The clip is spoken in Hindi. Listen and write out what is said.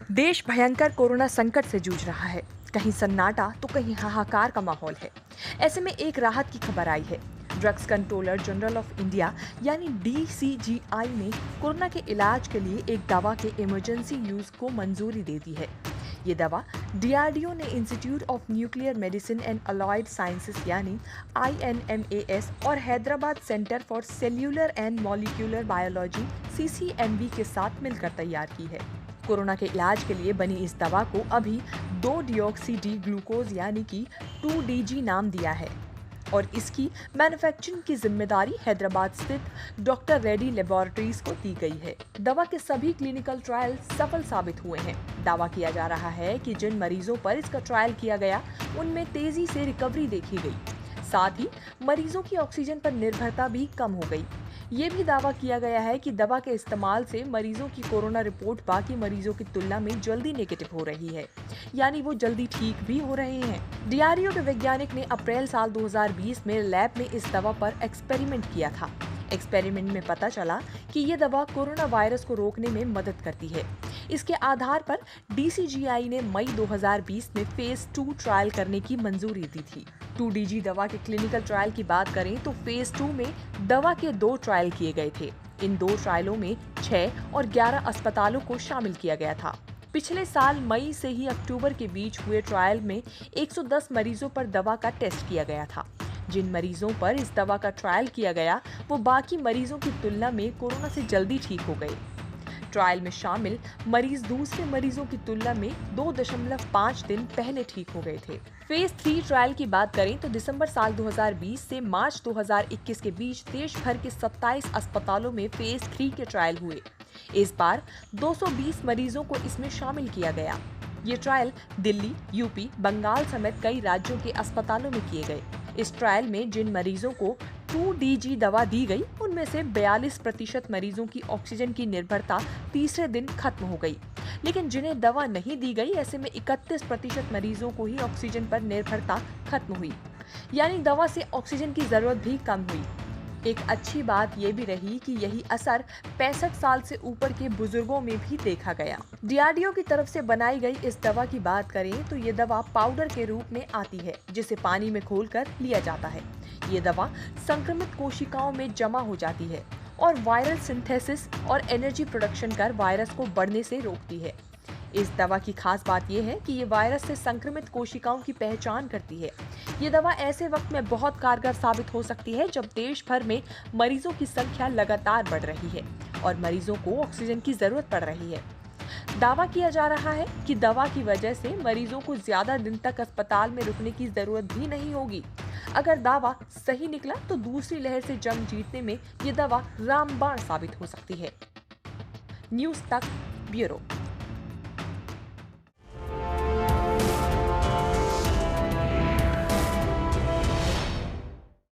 देश भयंकर कोरोना संकट से जूझ रहा है। कहीं सन्नाटा तो कहीं हाहाकार का माहौल है। ऐसे में एक राहत की खबर आई है। Drugs controller general of India यानी DCGI ने कोरोना के इलाज के लिए एक दवा के इमरजेंसी यूज को मंजूरी दे दी है। ये दवा DRDO ने institute of nuclear medicine and allied sciences यानी INMAS और Hyderabad centre for cellular and molecular biology CCMB के साथ मिलकर तैयार की है। कोरोना के इलाज के लिए बनी इस दवा को अभी 2-डिऑक्सी डी ग्लूकोज यानी कि 2DG नाम दिया है और इसकी मैन्युफैक्चरिंग की जिम्मेदारी हैदराबाद स्थित डॉक्टर रेड्डी लेबोरेटरीज को दी गई है। दवा के सभी क्लिनिकल ट्रायल सफल साबित हुए हैं। दावा किया जा रहा है कि जिन मरीजों पर इसका ट्रायल किया गया उनमें तेजी से रिकवरी देखी गई। साथ ही मरीजों की ऑक्सीजन पर निर्भरता भी कम हो गई। ये भी दावा किया गया है कि दवा के इस्तेमाल से मरीजों की कोरोना रिपोर्ट बाकी मरीजों की तुलना में जल्दी नेगेटिव हो रही है, यानी वो जल्दी ठीक भी हो रहे हैं। DRDO के वैज्ञानिक ने अप्रैल साल 2020 में लैब में इस दवा पर एक्सपेरिमेंट किया था। एक्सपेरिमेंट में पता चला कि ये दवा कोरोना वायरस को रोकने में मदद करती है। इसके आधार पर DCGI ने मई 2020 में फेज 2 ट्रायल करने की मंजूरी दी थी। 2DG दवा के क्लिनिकल ट्रायल की बात करें तो फेज 2 में दवा के 2 ट्रायल किए गए थे। इन 2 ट्रायलों में 6 और 11 अस्पतालों को शामिल किया गया था। पिछले साल मई से ही अक्टूबर के बीच हुए ट्रायल में 110 मरीजों पर दवा का टेस्ट किया गया था। जिन मरीजों पर इस दवा का ट्रायल किया गया वो बाकी मरीजों की तुलना में कोरोना से जल्दी ठीक हो गए। ट्रायल में शामिल मरीज दूसरे मरीजों की तुलना में 2.5 दिन पहले ठीक हो गए थे। फेज 3 ट्रायल की बात करें तो दिसंबर साल 2020 से मार्च 2021 के बीच देश भर के 27 अस्पतालों में फेज 3 के ट्रायल हुए। इस बार 220 मरीजों को इसमें शामिल किया गया। ये ट्रायल दिल्ली, यूपी, बंगाल समेत कई राज्यों के अस्पतालों में किए गए। इस ट्रायल में जिन मरीजों को 2DG दवा दी गई उनमें से 42% मरीजों की ऑक्सीजन की निर्भरता तीसरे दिन खत्म हो गई, लेकिन जिन्हें दवा नहीं दी गई ऐसे में 31% मरीजों को ही ऑक्सीजन पर निर्भरता खत्म हुई, यानी दवा से ऑक्सीजन की जरूरत भी कम हुई। एक अच्छी बात ये भी रही कि यही असर 65 साल से ऊपर के बुजुर्गों में भी देखा गया। DRDO की तरफ से बनाई गई इस दवा की बात करें तो ये दवा पाउडर के रूप में आती है जिसे पानी में घोलकर लिया जाता है। ये दवा संक्रमित कोशिकाओं में जमा हो जाती है और वायरल सिंथेसिस और एनर्जी प्रोडक्शन कर वायरस को बढ़ने से रोकती है। इस दवा की खास बात यह है कि ये वायरस से संक्रमित कोशिकाओं की पहचान करती है। ये दवा ऐसे वक्त में बहुत कारगर साबित हो सकती है जब देश भर में मरीजों की संख्या लगातार बढ़ रही है और मरीजों को ऑक्सीजन की जरूरत पड़ रही है। दावा किया जा रहा है कि दवा की वजह से मरीजों को ज्यादा दिन तक अस्पताल में रुकने की जरूरत भी नहीं होगी। अगर दावा सही निकला तो दूसरी लहर से जंग जीतने में ये दवा रामबाण साबित हो सकती है। न्यूज़ तक ब्यूरो।